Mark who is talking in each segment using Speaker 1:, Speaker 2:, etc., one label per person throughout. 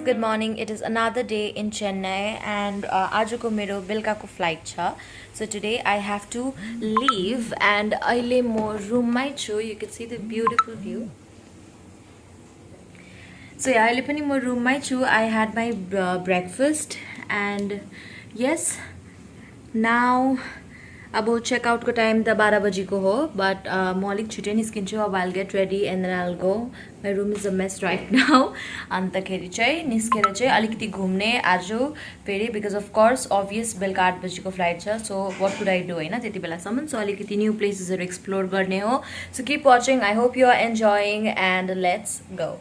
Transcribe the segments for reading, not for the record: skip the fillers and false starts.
Speaker 1: good morning. It is another day in Chennai and आजको मेरो बेलुकाको फ्लाइट छ. So today I have to leave and अहिले म रुममै छु. You can see the beautiful view. So yeah, अहिले पनि म रुममै छु. I had my breakfast and yes, now अब चेकआउटको टाइम त 12 बजीको हो बट म अलिक छिटै निस्किन्छु. अब I'll get ready and then I'll go. My room is a mess right now. अन्तखेरि चाहिँ निस्केर चाहिँ अलिकति घुम्ने आज फेरि बिकज अफ कोर्स अभियस बेलुका 8 बजीको फ्लाइट छ. So what could I do हैन त्यति बेलासम्म. सो अलिकति न्यू प्लेसेसहरू एक्सप्लोर गर्ने हो. So keep watching. I hope you are enjoying and let's go.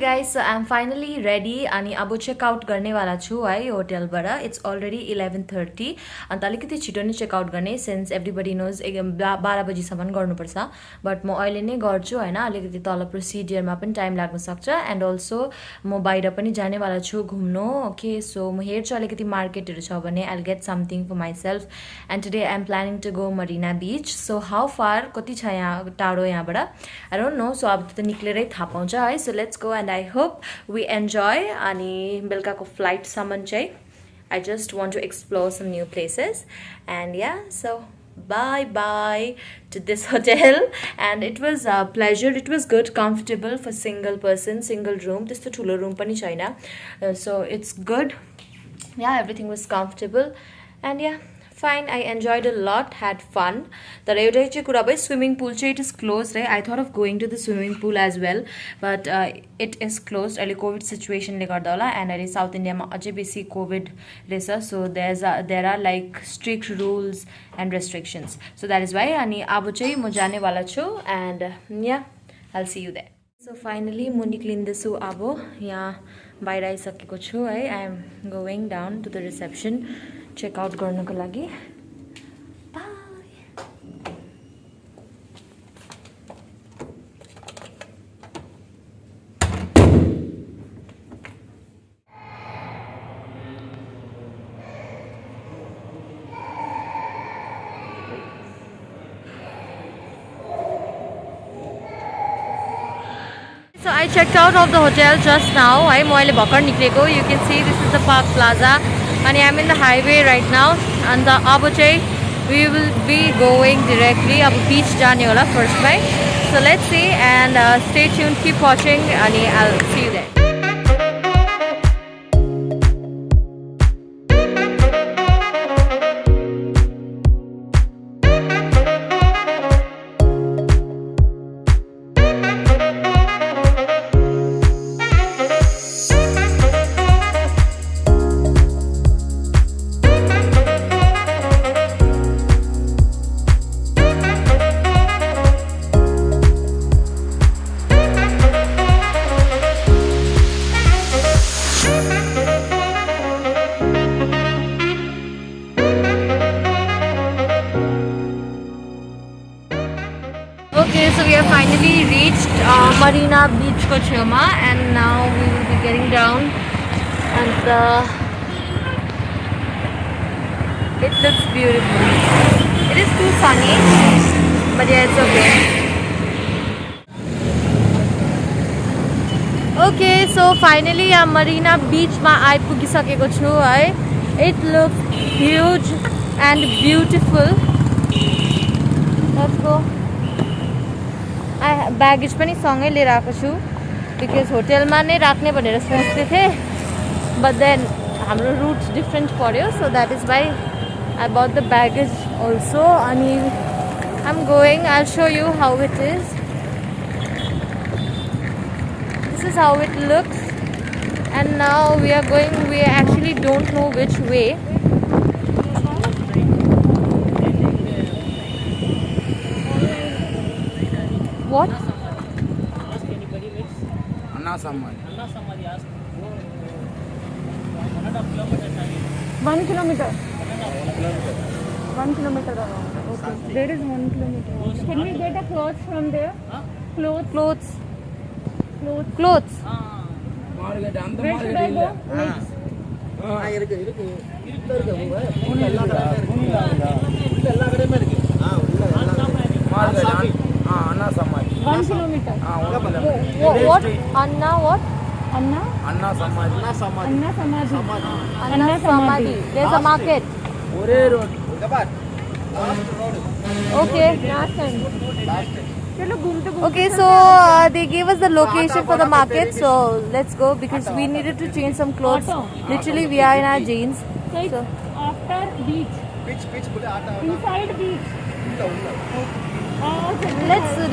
Speaker 1: Guys, so I'm finally ready अनि अब चेकआउट गर्नेवाला छु है होटलबाट. इट्स अलरेडी 11:30 अन्त अलिकति छिटो नै चेकआउट गर्ने सिन्स एभ्रिबडी नोज 12 बजीसम्म गर्नुपर्छ. बट म अहिले नै गर्छु होइन. अलिकति तल प्रोसिडियरमा पनि टाइम लाग्न सक्छ एन्ड अल्सो म बाहिर पनि जानेवाला छु घुम्नु. ओके, सो म हेर्छु अलिकति मार्केटहरू छ भने I'll get something for myself. And today I'm planning to go Marina Beach. So how far कति छ यहाँ टाढो यहाँबाट I don't know. So अब त निक्लेरै थाहा पाउँछ है. So let's go and I hope we enjoy अनि बेलुकाको फ्लाइटसम्म चाहिँ I just want to explore some new places and yeah, so bye to this hotel and it was a pleasure. It was good, comfortable for single person, single room. त्यस्तो ठुलो room पनि छैन. So it's good. Yeah, everything was comfortable and yeah, fine. I enjoyed a lot, had fun. तर एउटै चाहिँ कुरा भयो swimming pool चाहिँ इट इज क्लोज है. I thought of going to the swimming pool as well but it is close. अहिले covid सिचुएसनले गर्दा होला एन्ड अहिले साउथ इन्डियामा अझै बेसी कोभिड रहेछ. So there are like strict rules and restrictions. So that is why. अनि अब चाहिँ म जानेवाला छु एन्ड या आइल सी यु देयर. सो फाइनली म निक्लिँदैछु. अब यहाँ बाहिर आइसकेको छु है. I am going down to the reception checkout गर्नको लागि. So I checked out of the hotel just now. है म अहिले भर्खर निक्लेको. You can see this is the Park Plaza and I'm in the highway right now. And अब चाहिँ we will be going directly अब beach जाने होला first my. So let's see and stay tuned, keep watching and I'll see you there. Okay, so we have finally reached Marina Beach ko chhema and now we will be getting down and it looks beautiful. It is too sunny but yeah, it's okay. Okay, so finally I'm Marina Beach ma आइपुगिसकेको छु है. It looks huge and beautiful. Let's go. Baggage पनि सँगै लिएर आएको छु because होटेलमा नै राख्ने भनेर सोच्दै थिएँ but then हाम्रो routes different पर्यो, so that is why I bought the baggage also. अनि I'm going, I'll show you how it is. This is how it looks, and now we are going, we actually don't know which way. What?
Speaker 2: Anna Samadhi.
Speaker 3: 1 kilometer. 1 kilometer around. Okay. There is 1 kilometer. Can we get a clothes from there? Clothes.
Speaker 1: Clothes.
Speaker 3: Clothes.
Speaker 1: Clothes.
Speaker 2: Market அந்த
Speaker 3: Where should I
Speaker 2: market இல்ல
Speaker 3: go? Next.
Speaker 2: இருக்கு எல்லா கடையுமே இருக்கு market அண்ணா சமாதி
Speaker 3: 1 kilometer.
Speaker 1: What? Anna what?
Speaker 3: Anna?
Speaker 2: அண்ணா சமாதி
Speaker 3: Anna Samadhi.
Speaker 1: Anna Samadhi. There's a market.
Speaker 2: ஒரே road இங்க பார்
Speaker 1: Okay.
Speaker 3: Last time. चलो घूमते घूमते
Speaker 1: Okay, so they gave us the location for the market, so let's go because we needed to change some clothes. Literally, we are in our jeans.
Speaker 3: So it's
Speaker 1: So
Speaker 3: after beach.
Speaker 2: pitch बोले आता
Speaker 3: Inside beach.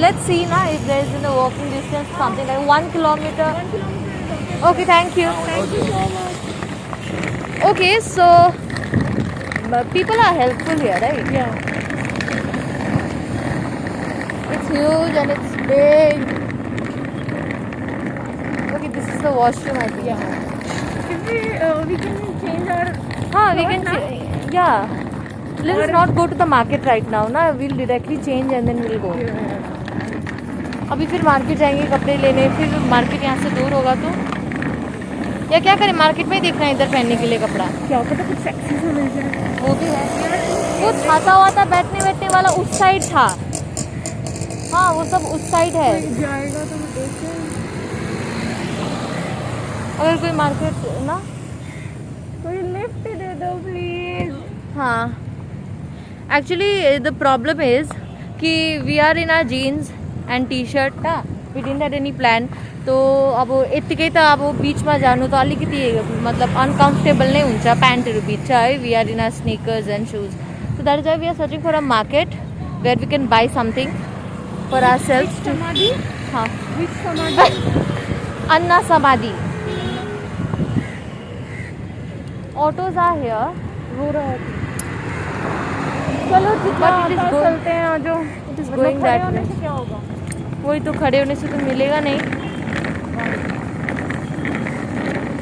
Speaker 1: let's see now if there is in the walking distance something like 1 kilometer.
Speaker 3: 1 kilometer is okay.
Speaker 1: Okay, thank you.
Speaker 3: Thank you so much.
Speaker 1: Okay, so people are helpful here, right?
Speaker 3: Yeah.
Speaker 1: It's huge and it's big. Okay, this is the washroom, I think.
Speaker 3: Yeah. If we can change our
Speaker 1: We can. Yeah. Let us not go to the market right now, na. We'll directly change and then we'll go. अभी फिर market जाएंगे कपड़े लेने, फिर market यहाँ से दूर होगा तो या क्या करें, मार्केट में ही देखना है इधर पहनने के लिए कपड़ा.
Speaker 3: क्या पता कुछ सेक्सी सा मिल जाए.
Speaker 1: वो भी है. वो छाता हुआ था बैठने वाला उस साइड था. हाँ, वो सब उस साइड है.
Speaker 3: जाएगा तो देखते हैं.
Speaker 1: अगर कोई मार्केट ना.
Speaker 3: कोई लिफ्ट दे दो प्लीज.
Speaker 1: हाँ. Actually, the problem is कि we are in our jeans and t-shirt ना. We didn't had any plan. तो अब यतिकै त अब बिचमा जानु त अलिकति मतलब अनकम्फर्टेबल नै हुन्छ प्यान्टहरू भित्र है. We are in our sneakers and shoes. So that is why we are searching for a market where we can buy something for ourselves.
Speaker 3: Which Samadhi?
Speaker 1: हाँ.
Speaker 3: Which Samadhi?
Speaker 1: Anna Samadhi. Autos are here.
Speaker 3: हो रहा है. चलो जितना
Speaker 1: But it is
Speaker 3: आता है
Speaker 1: good.
Speaker 3: चलते हैं आ जाओ.
Speaker 1: It is
Speaker 3: मतलब
Speaker 1: going
Speaker 3: खड़े
Speaker 1: that
Speaker 3: होने
Speaker 1: way.
Speaker 3: से क्या होगा?
Speaker 1: वही तो खड़े होने से तो मिलेगा नहीं.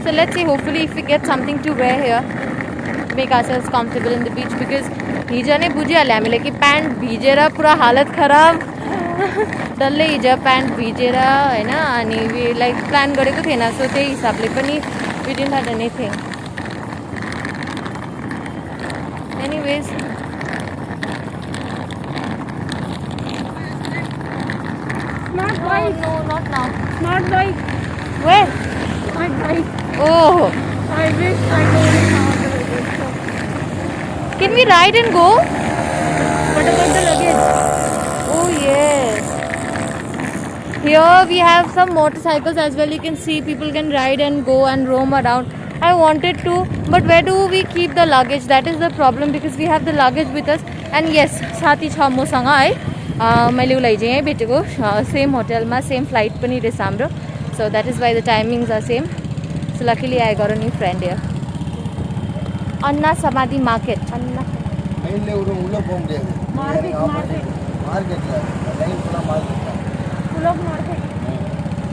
Speaker 1: So let's see, hopefully if we get something to wear here, make ourselves comfortable in the beach because हिजो नै बुझिहाल्यो हामीले कि प्यान्ट भिजेर पुरा हालत खराब. डल्लै हिजो प्यान्ट भिजेर हैन. अनि वी लाइक प्लान गरेको थिएन, सो त्यही हिसाबले पनि we didn't have anything. Anyways,
Speaker 3: Smart bike.
Speaker 1: no, not now.
Speaker 3: Smart bike.
Speaker 1: Where?
Speaker 3: Smart bike.
Speaker 1: Oh,
Speaker 3: I wish I could have it.
Speaker 1: can we ride and go?
Speaker 3: What about the luggage?
Speaker 1: Oh yes. Here we have some motorcycles as well. You can see people can ride and go and roam around. I wanted to, but where do we keep the luggage? That is the problem because we have the luggage with us. And yes, साथी छ मसँग है. मैले उसलाई चाहिँ यहीँ भेटेको, same होटलमा, सेम फ्लाइट पनि रहेछ हाम्रो. So that is why the timings are same. So luckily I got a new friend here. Anna Samadhi Market. Anna.
Speaker 2: லைன்ல உள்ள போக முடியாது
Speaker 3: Market.
Speaker 2: மார்க்கெட்ல லைன் ஃபுல்லா market
Speaker 3: Full of market.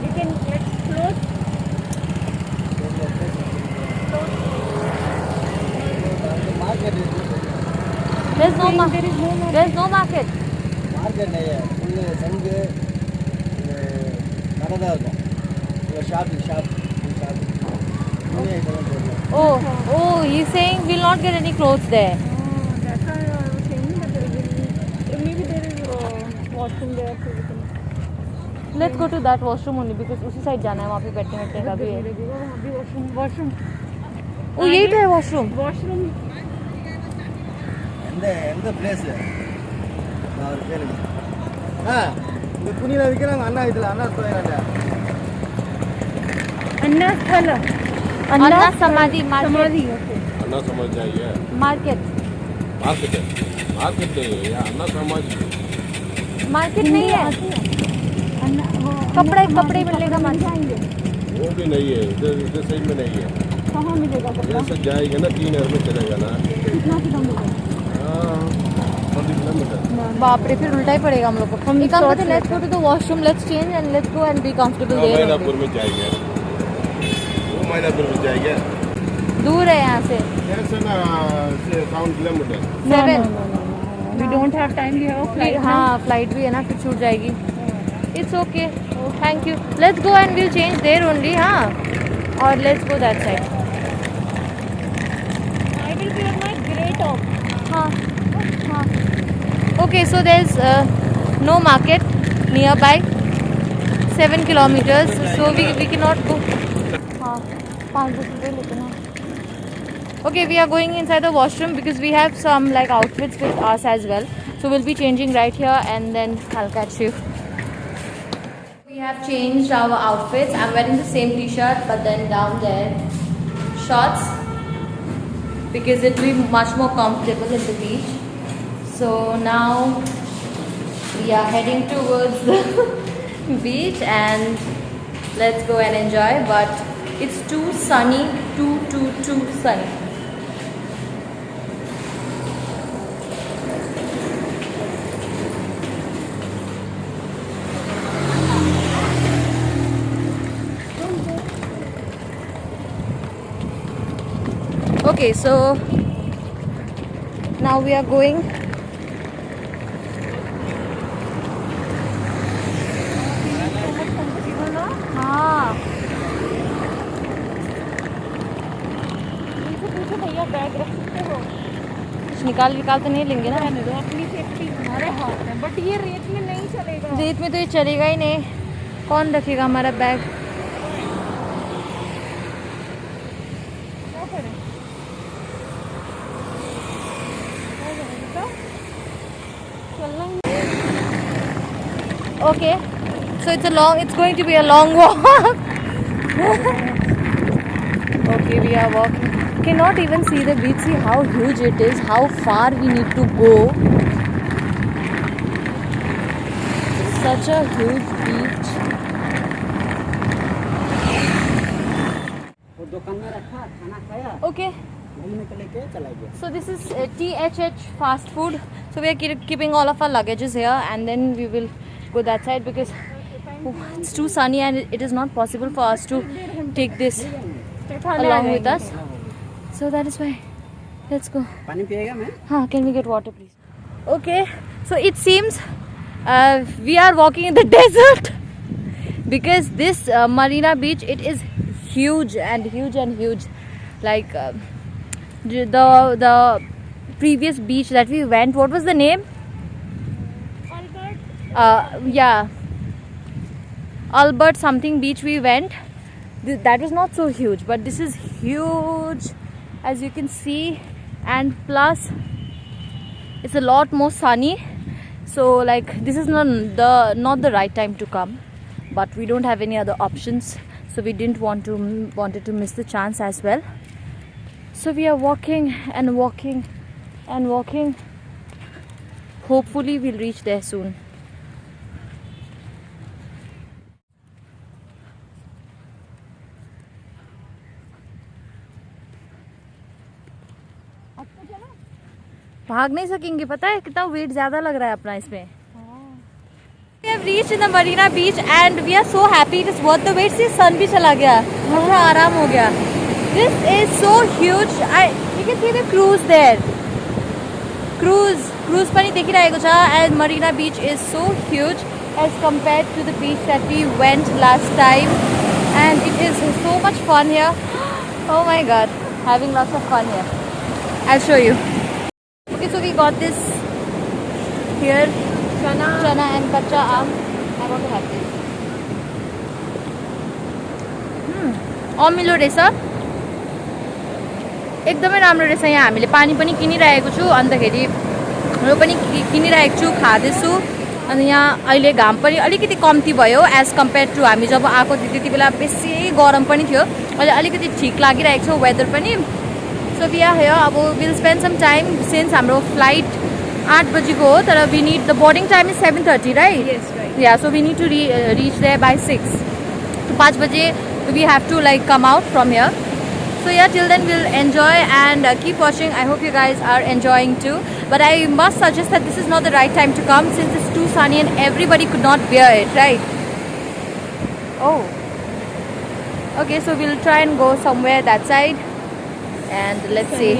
Speaker 3: We can get clothes.
Speaker 2: Market
Speaker 1: There's no
Speaker 3: There is no market.
Speaker 1: There's no market.
Speaker 2: Market full சங்கு கடை தான் இருக்கும் இங்கே ஷாப்பிங் ஷாப் துணி ஐட்டம்லாம் போடலாம்
Speaker 1: Oh, he's saying we'll not get any clothes there.
Speaker 3: That's why I was saying that maybe there is washroom there so we can.
Speaker 1: Let's go to that washroom only because उसी side जाना है, वहाँ पे बैठने का भी है.
Speaker 3: अभी washroom.
Speaker 1: ओ यही तो है washroom.
Speaker 3: Washroom.
Speaker 2: எந்த பிளேஸ் நான் ஒரு கேளுங்க இந்த துணியில் விற்கிறாங்க அண்ணா இதில் அண்ணா போயிடறாங்க
Speaker 3: अन्ना स्थल.
Speaker 1: अन्ना समाधि मार्केट
Speaker 3: समाधि ओके
Speaker 2: अन्ना समझ जाइए
Speaker 1: मार्केट
Speaker 2: मार्केट है मार्केट नहीं है यहाँ अन्ना समझ
Speaker 1: मार्केट नहीं है कपड़े कपड़े मिलेगा मार्केट
Speaker 2: वो भी नहीं है इधर साइड में नहीं है
Speaker 3: कहाँ मिलेगा कपड़ा
Speaker 2: इधर से जाएगा ना 3 आवर में चलेगा ना
Speaker 3: कितना किलोमीटर
Speaker 2: हाँ 40 किलोमीटर
Speaker 1: बाप रे फिर उल्टा ही पड़ेगा हम लोग को
Speaker 3: हम
Speaker 1: एक काम
Speaker 3: shorts
Speaker 1: करते let's go to the washroom let's change and let's go and be comfortable there
Speaker 2: Mainapur में जाएंगे वो मैनापुर में जाएंगे
Speaker 1: दूर है यहाँ से
Speaker 2: यहाँ से ना 7 kilometre
Speaker 1: 7
Speaker 3: we don't have time we have flight
Speaker 1: हाँ फ्लाइट भी है ना फिर छूट जाएगी it's okay thank you let's go and will change there only हाँ और let's go that side
Speaker 3: I will wear my grey top
Speaker 1: हाँ हाँ okay so there is no market near by 7 kilometers so we cannot go हाँ 5 रुपये लेते ना okay we are going inside the washroom because we have some like outfits with us as well so we'll be changing right here and then I'll catch you we have changed our outfits I'm wearing the same t-shirt but then down there shorts because it will be much more comfortable at the beach so now we are heading towards the beach and let's go and enjoy but it's too sunny too sunny okay so now we are going हाँ
Speaker 3: पूछो भैया bag रख सकते हो
Speaker 1: कुछ निकाल तो नहीं लेंगे ना
Speaker 3: रहने दो अपनी सेफ्टी हमारे हाथ में बट ये रेत में नहीं चलेगा
Speaker 1: रेत में तो ये चलेगा ही नहीं कौन रखेगा हमारा बैग
Speaker 3: क्या करें चलना ही
Speaker 1: okay so it's going to be a long walk okay we are walking cannot even see the beach see how huge it is how far we need to go such a huge beach
Speaker 2: वो दुकान में रखा खाना खाया
Speaker 1: okay
Speaker 2: घूमने के लिए चला गया
Speaker 1: so this is THH fast food so we are keeping all of our luggages here and then we will go that side because it's too sunny and it is not possible for us to take this along with us so that is why let's go
Speaker 2: पानी पिएगा मैं
Speaker 1: huh can we get water please okay so it seems we are walking in the desert because this Marina Beach it is huge like the previous beach that we went what was the name yeah Albert something beach we went that was not so huge but this is huge as you can see and plus it's a lot more sunny so like this is not the right time to come but we don't have any other options so we didn't wanted to miss the chance as well so we are walking and walking and walking hopefully we'll reach there soon भाग नहीं सकेंगे पता है कितना wait ज्यादा लग रहा है अपना इसमें We have reached in the Marina Beach and we are so happy it is worth the wait see sun भी चला गया थोड़ा आराम हो गया this is so huge you can see the cruise there cruise पनि देखिरहेको छ and Marina Beach is so huge as compared to the beach that we went last time and it is so much fun here oh my god having lots of fun here I'll show you okay so we got this here chana and kacha aam I want to have this अमिलो रहेछ एकदमै राम्रो रहेछ यहाँ हामीले पानी पनि किनिरहेको छु अन्तखेरि म पनि किनिरहेको छु खादैछु अनि यहाँ अहिले घाम पनि अलिकति कम्ती भयो एज कम्पेयर टु हामी जब आएको थियो त्यति बेला बेसी गरम पनि थियो अहिले अलिकति ठिक लागिरहेको छ वेदर पनि. So we are here. अब will spend some time since हाम्रो फ्लाइट 8 बजीको हो तर we need the boarding time is 7:30 right.
Speaker 3: Yes, right.
Speaker 1: Yeah so we need to reach there by 6. 5 बजे we have to like come out from here. So yeah, till then we'll enjoy and keep watching. I hope you guys are enjoying too, but I must suggest that this is not the right time to come since it's too sunny and everybody could not bear it, right? Oh, okay, so we'll try and go somewhere that side and let's see.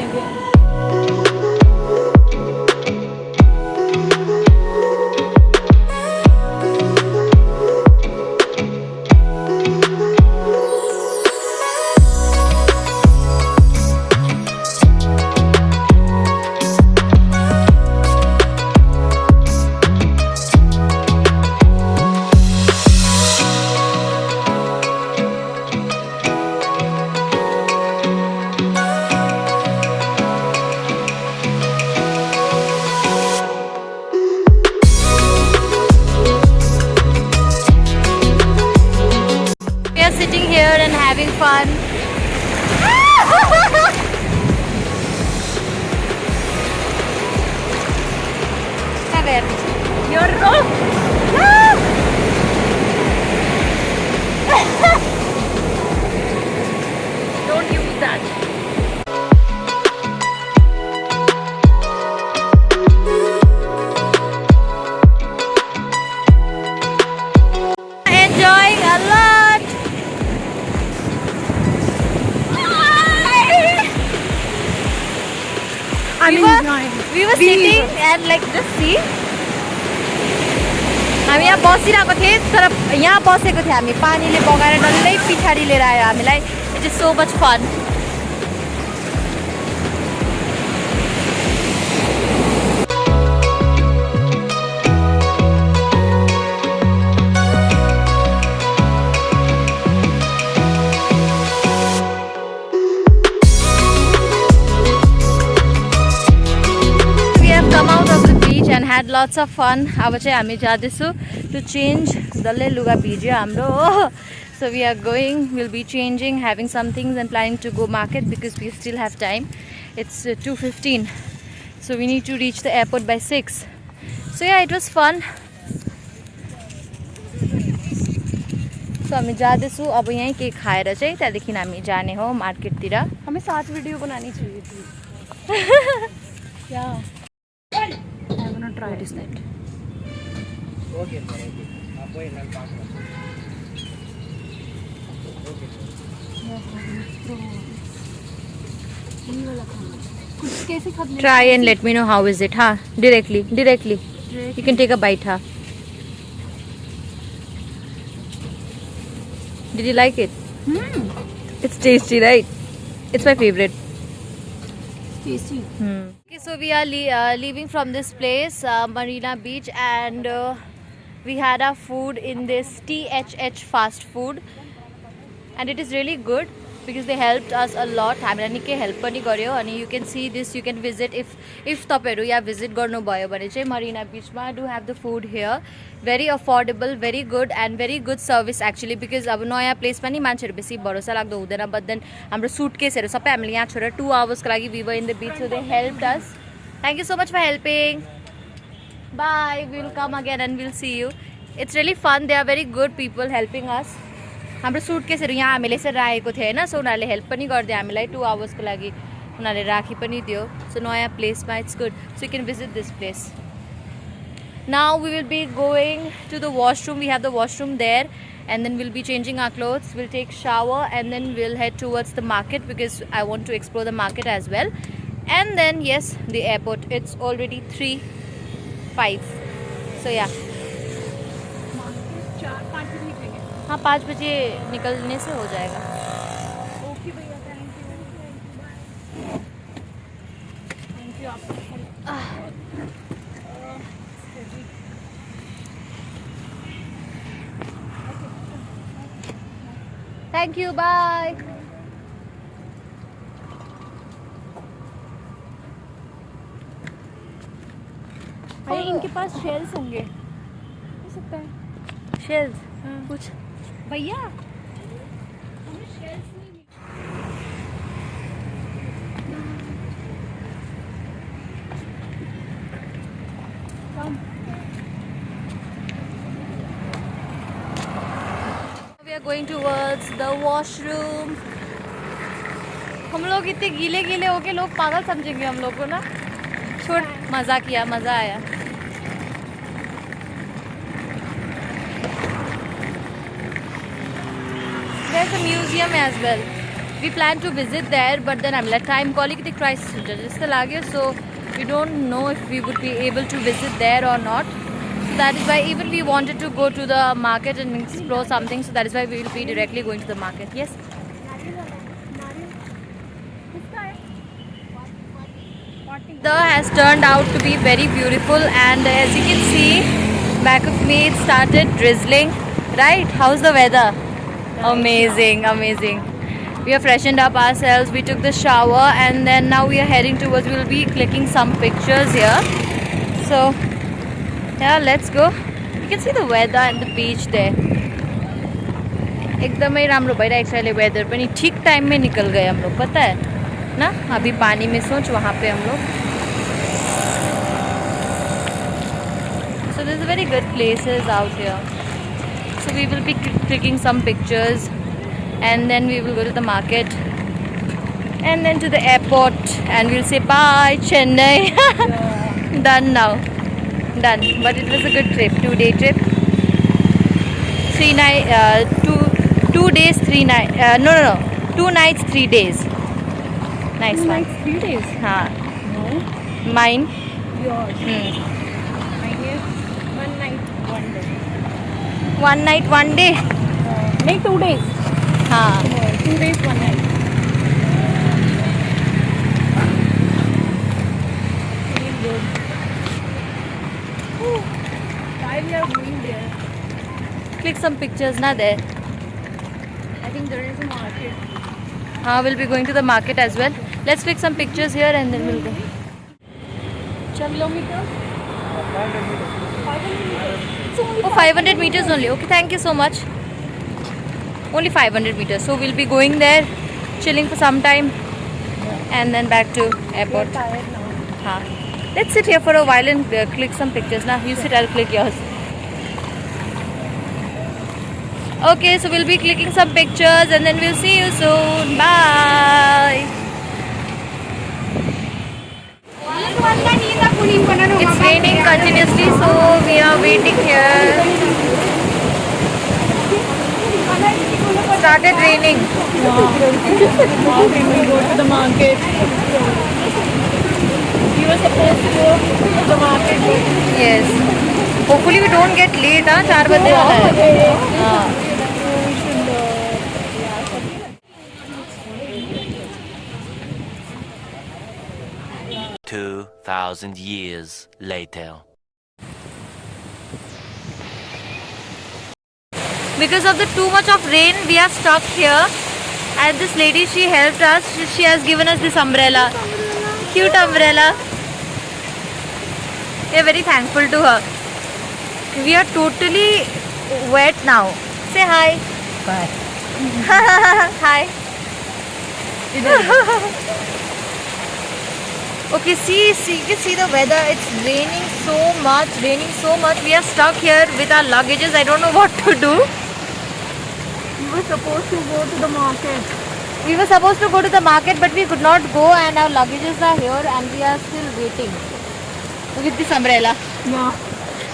Speaker 1: We are sitting here and having fun. क्या गया पीछे? You're wrong. Don't use that. Enjoying a lot. We were sitting and like just see. हामी यहाँ बसिरहेको थिएँ तर यहाँ बसेको थियौँ हामी पानीले बगाएर डल्लै पछाडि लिएर आयो हामीलाई. It is so much fun. Come out of the beach and had lots of fun. अब चाहिँ हामी जाँदैछु to change. डल्लै लुगा भिज्यो हाम्रो हो. So we are going, we'll be changing, having some things and planning to go market because we still have time. It's 2:15. So we need to reach the airport by 6. So yeah, it was fun. So हामी जाँदैछु अब यहीँ केही खाएर चाहिँ त्यहाँदेखि हामी जाने हो मार्केटतिर.
Speaker 3: हमें 7 वीडियो बनानी चाहिए थी. Yeah. I'm gonna try.
Speaker 1: What is that?
Speaker 2: Okay, sir. Okay. आप वही नल पास कर. Okay.
Speaker 3: कुछ कैसे खाते?
Speaker 1: Try and let me know how is it, huh? Directly. You can take a bite, huh? Did you like it? It's tasty, right? It's my favorite.
Speaker 3: Tasty.
Speaker 1: Okay, so we are leaving from this place, Marina Beach, and we had our food in this THH fast food, and it is really good because they helped us a lot. हामीलाई निकै help पनि गर्यो अनि you can see this, you can visit if तपाईहरु यहाँ visit गर्नुभयो भने चाहिँ Marina Beach मा do have the food here. Very affordable, very good and very good service actually because अब नयाँ प्लेस पनि मान्छेहरु बेसी भरोसा लाग्दो हुँदैन. But then हाम्रो सुटकेसहरु सबै हामीले यहाँ छोडेर 2 hours को लागि we were in the beach, so they helped us. Thank you so much for helping. Bye. We'll come again and we'll see you. It's really fun. They are very good people helping us. हाम्रो सुटकेसहरु यहाँ हामीले यसरी राखेको थियो हैन, सो उनीहरुले help पनि गर्दै हामीलाई 2 hours को लागि उनीहरुले राखी पनि दियो. So नयाँ प्लेसमा it's good. So you can visit this place. Now we will be going to the washroom. We have the washroom there and then we'll be changing our clothes. We'll take shower and then we'll head towards the market because I want to explore the market as well. And then yes, the airport. It's already 3:05. So yeah. हाँ 5 बजे निकलने से हो जाएगा.
Speaker 3: Okay भैया, thank you आपका help.
Speaker 1: Thank you. Bye.
Speaker 3: भाई इनके पास शेल्स होंगे, हो सकता है.
Speaker 1: Shells. कुछ
Speaker 3: भैया हमें शेल्स नहीं मिले.
Speaker 1: going towards the washroom. हम लोग इतने गीले गीले हो के लोग पागल समझेंगे हम लोग को ना. छोड़, मज़ा किया, मज़ा आया. There's a museum as well. We plan to visit there, but then I'm like time calling the crisis just so we don't know if we would be able to visit there or not. So that is why even we wanted to go to the market and explore something. So that is why we will be directly going to the market. Yes. The has turned out to be very beautiful, and as you can see back of me it started drizzling. Right? How's the weather? Amazing, amazing. We have freshened up ourselves, we took the shower, and then now we are heading towards, we will be clicking some pictures here. So yeah, let's go. You can see the weather and the beach there. एकदमै राम्रो भइरहेको छ अहिले weather पनि ठीक time में निकल गए हम लोग, पता है ना. अभी पानी में सोच वहाँ पे हम लोग. So there's a very good places out here. So we will be clicking some pictures, and then we will go to the market, and then to the airport, and we'll say bye Chennai. Done now, done. But it was a good trip, 2-day trip. 2 days 3 nights. No, 2 nights 3 days. Nice
Speaker 3: 2
Speaker 1: one.
Speaker 3: nights, 3 days.
Speaker 1: Haan.
Speaker 3: No.
Speaker 1: Mine.
Speaker 3: Yours. Mine is 1 night, 1 day.
Speaker 1: 1 night 1 day.
Speaker 3: Make 2 days.
Speaker 1: Haan.
Speaker 3: 2 days, 1 night. Feel good. Why we are going there?
Speaker 1: Click some pictures na there.
Speaker 3: I think there is a market.
Speaker 1: We'll be going to the market as well. Let's click some pictures here and then we'll go.
Speaker 3: Kilometers? 500 meters. It's only
Speaker 1: Oh, 500 meters only. Okay, thank you so much. Only 500 meters. So we'll be going there, chilling for some time, and then back to airport.
Speaker 3: tired now.
Speaker 1: Haan. Let's sit here for a while and click some pictures. Now you sit, I'll click yours. Okay, so we'll be clicking some pictures and then we'll see you soon. Bye. It's raining continuously, so we are waiting here. Started raining.
Speaker 3: How can we go to the market? We were supposed to go to the market.
Speaker 1: Yes. Hopefully we don't get late. 4 बजने वाला है. हाँ.
Speaker 4: 2,000 years later.
Speaker 1: Because of the too much of rain, we are stuck here. And this lady, she helped us. She has given us this umbrella. Cute umbrella. We are very thankful to her. We are totally wet now. Say hi.
Speaker 2: Bye.
Speaker 1: Hi. Okay, see, you can see the weather. It's raining so much, We are stuck here with our luggages. I don't know what to do.
Speaker 3: We were supposed to go to the market.
Speaker 1: We were supposed to go to the market, but we could not go, and our luggages are here, and we are still waiting with this umbrella.
Speaker 3: Yeah.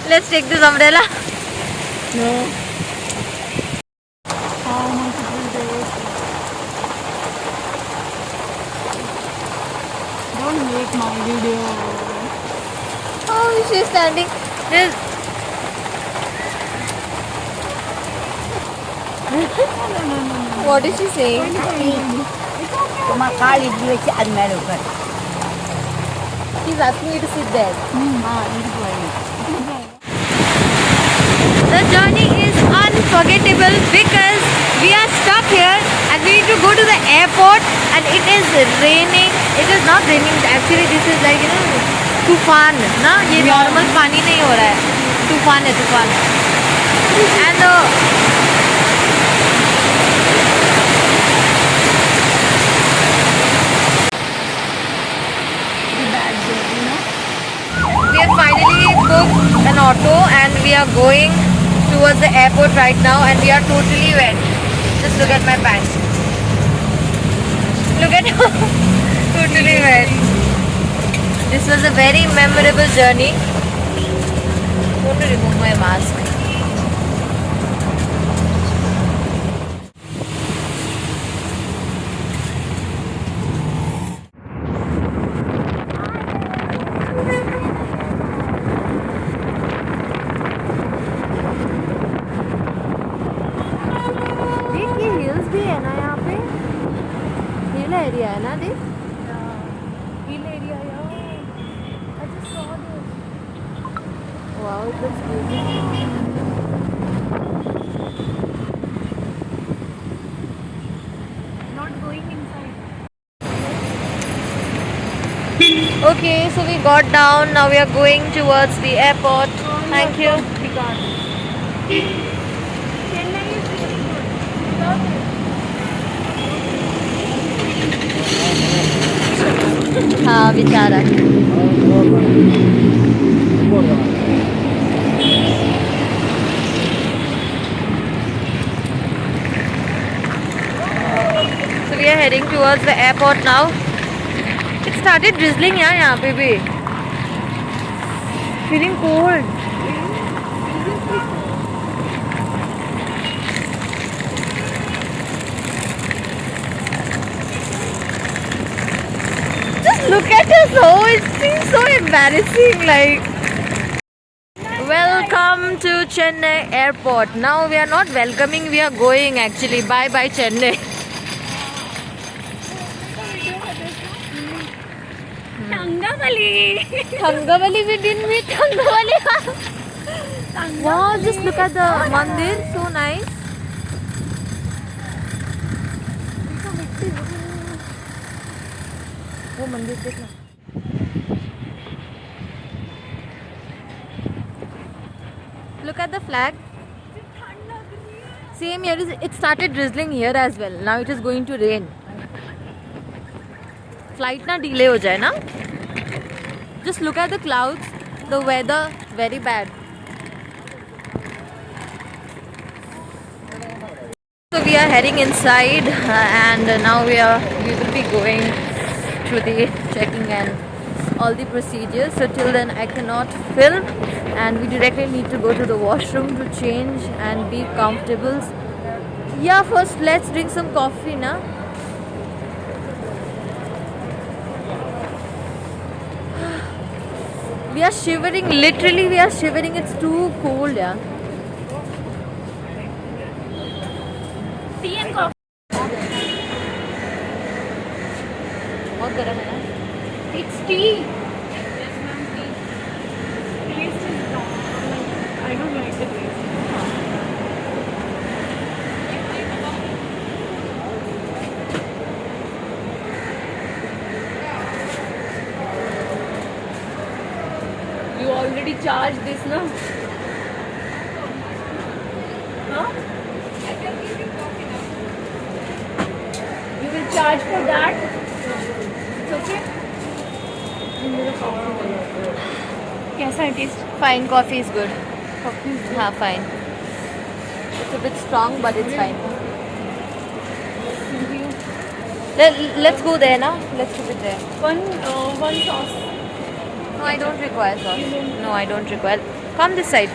Speaker 1: Let's take this umbrella.
Speaker 3: No. How much it will take? Don't make my video.
Speaker 1: Oh, she's standing. There's What is she saying?
Speaker 2: तुम्हारा car इधर से अलमारी ऊपर.
Speaker 1: She's asking you to sit there.
Speaker 2: हाँ, इधर.
Speaker 1: The journey is unforgettable because we are stuck here and we need to go to the airport, and it is raining. It is not raining. Actually, this is like, तूफान ना. ये normal पानी नहीं हो रहा है. तूफान है, तूफान. And we have finally booked an auto and we are going towards the airport right now, and we are totally wet. Just look at my pants. Look at how totally wet. This was a very memorable journey. I'm going to remove my mask. देख ये hills भी है ना यहाँ पे hill area है ना देख
Speaker 3: Hill area, yeah. I just saw this.
Speaker 1: Wow it looks beautiful
Speaker 3: Not going inside.
Speaker 1: Okay, so we got down. Now we are going towards the airport. Thank you.
Speaker 3: Chennai is really good. Love it.
Speaker 1: हाँ बेचारा So we are heading towards the airport now. It started drizzling यहाँ पे भी. Feeling cold. Just look at us. Oh, it seems so embarrassing. Like, welcome to Chennai Airport. Now we are not welcoming. We are going actually. Bye bye Chennai.
Speaker 3: Tangavali.
Speaker 1: Thangavali, we didn't meet Thangavali. Wow, just look at the mandir. So nice. वो मंदिर देखना. Look at the flag. Same here. It started drizzling here as well. Now it is going to rain. Flight na delay हो जाए ना. Just look at the clouds. The weather very bad. So we are heading inside and now we will be going through the checking and all the procedures. So till then I cannot film and we directly need to go to the washroom to change and be comfortable. Yeah, first let's drink some coffee na. We are shivering, literally we are shivering, it's too cold, yeah.
Speaker 3: Tea and coffee.
Speaker 1: बहुत गर्म है ना.
Speaker 3: It's tea. Yes, ma'am, tea. Taste is wrong. I don't like the taste. You already charged this, no? Huh? You will charge for that? It's okay? कैसा है taste?
Speaker 1: Fine, coffee is good.
Speaker 3: Coffee
Speaker 1: Yeah, fine. It's a bit strong, but it's fine. Let's go there now. Let's keep it there.
Speaker 3: one sauce.
Speaker 1: No, I don't require sauce. No, I don't require. Come this side.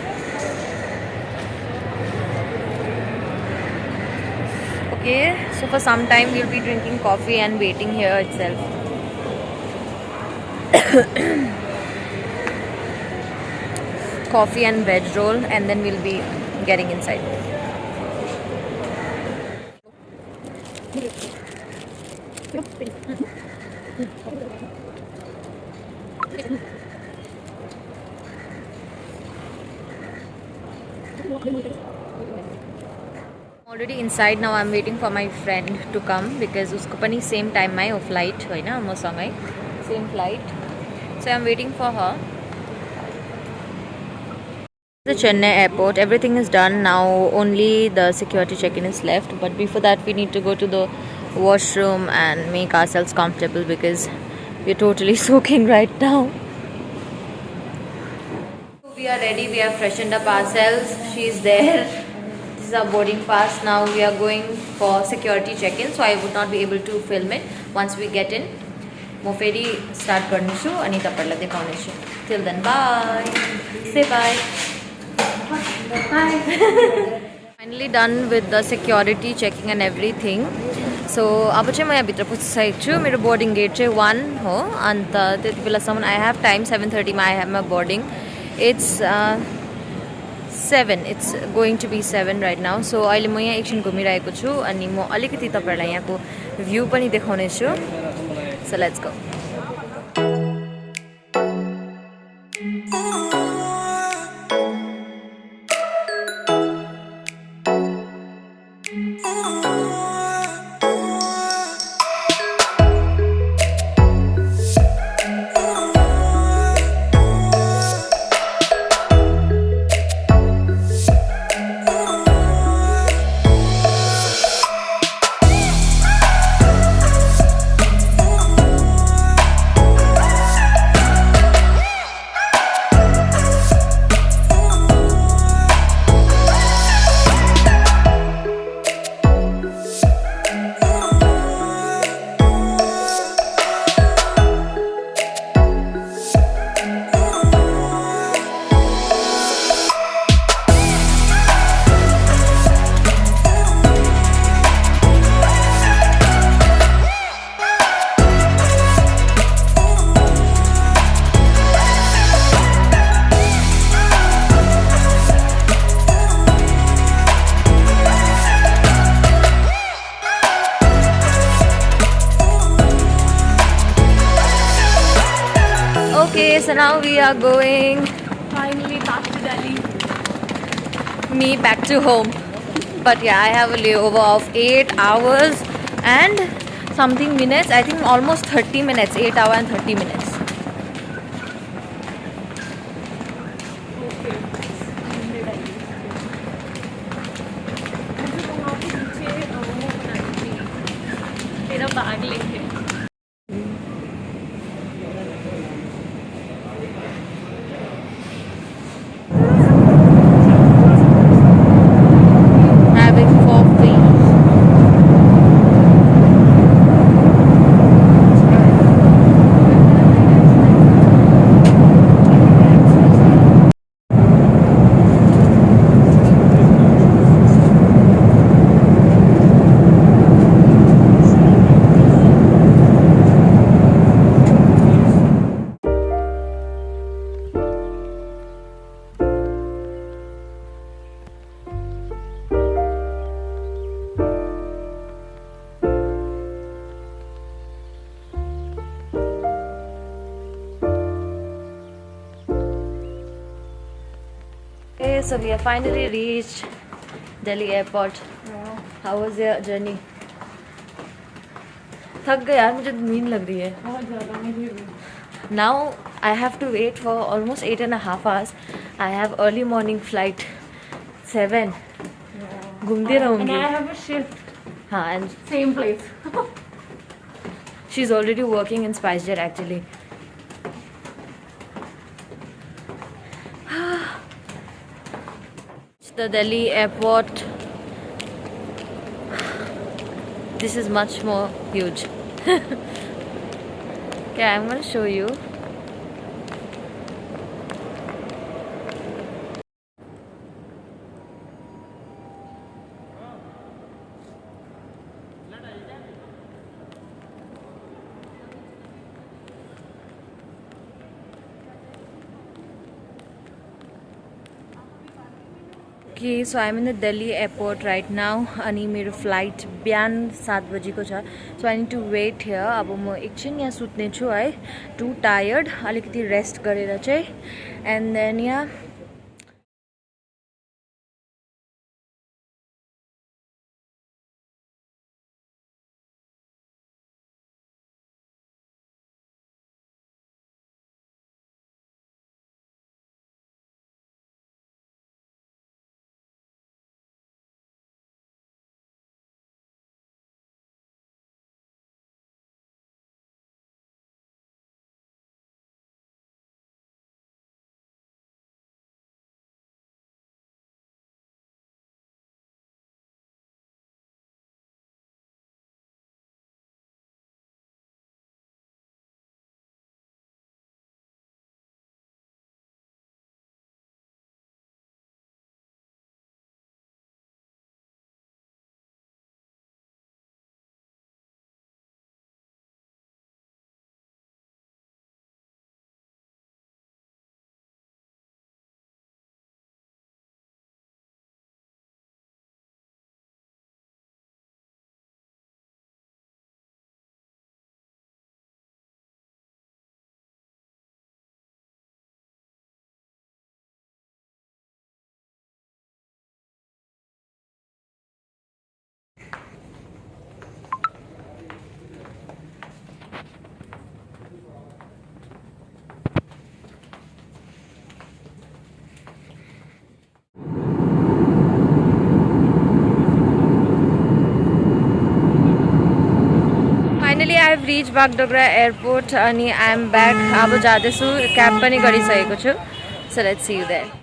Speaker 1: Okay, so for some time we'll be drinking coffee and waiting here itself. Coffee and veg roll, and then we'll be getting inside. Already inside now. I'm waiting for my friend to come because usko pani same time my flight hoy na mo sangai same flight, so I'm waiting for her. The Chennai airport, everything is done now, only the security check-in is left, but before that we need to go to the washroom and make ourselves comfortable because we're totally soaking right now. We are ready, we have freshened up ourselves. She's there. This is our boarding pass. Now we are going for security check-in, so I would not be able to film it once we get in. म फेरि start गर्नेछु अनि तपाईँहरूलाई देखाउनेछु. Till then, bye. Say bye. Finally done with the security checking and everything. So अब चाहिँ म यहाँभित्र पुगिसकेको छु. मेरो बोर्डिङ गेट चाहिँ 1 हो. अन्त त्यति बेलासम्म I have time 7:30 मा I have my boarding. It's 7. It's going to be 7 right now. So अहिले म यहाँ एकछिन घुमिरहेको छु अनि म अलिकति तपाईँहरूलाई यहाँको भ्यू पनि देखाउने छु. So let's go. Okay, so now we are going
Speaker 3: Finally back to Delhi.
Speaker 1: me back to home. But yeah, I have a layover of 8 hours and something minutes. I think almost 30 minutes. 8 hours and 30 minutes.
Speaker 3: Okay. मुझे वहाँ पे नीचे वो बनानी थी तेरा bag लेके.
Speaker 1: Having coffee. Okay, so we have finally reached Delhi airport. How was your journey? थक गया यार, मुझे नींद लग रही है.
Speaker 3: बहुत ज़्यादा मुझे भी.
Speaker 1: Now I have to wait for almost 8.5 hours. I have early morning flight 7. घूमती
Speaker 3: And
Speaker 1: रहूंगी.
Speaker 3: I have a shift.
Speaker 1: हाँ, and
Speaker 3: Same place.
Speaker 1: she's already working in SpiceJet actually. The Delhi airport. This is much more huge. Okay, I'm gonna show you. Okay, so I'm in the Delhi airport right now. अनि मेरो flight बिहान 7 बजीको छ. So I need to wait here. अब म एकछिन यहाँ सुत्ने छु है. Too tired. अलिकति रेस्ट गरेर चाहिँ. And then yeah, have rich Bagdogra airport अनि आई एम ब्याक अब जाँदैछु क्याब पनि गरिसकेको छु so let's see you there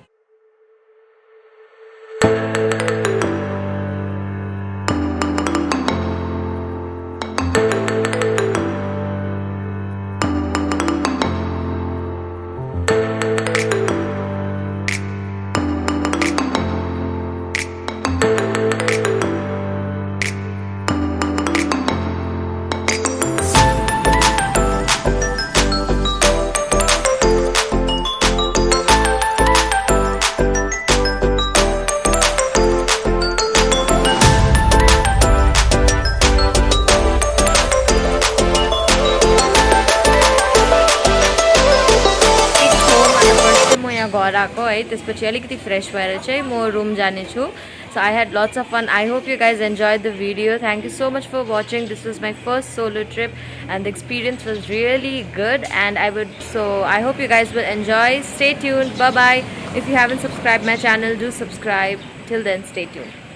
Speaker 1: घर आएको है त्यसपछि अलिकति फ्रेस भएर चाहिँ म रुम जाने छु so I had lots of fun I hope you guys enjoy the video thank you so much for watching this was my first solo trip and the experience was really good and I hope you guys will enjoy stay tuned bye bye if you haven't subscribe my channel do subscribe till then stay tuned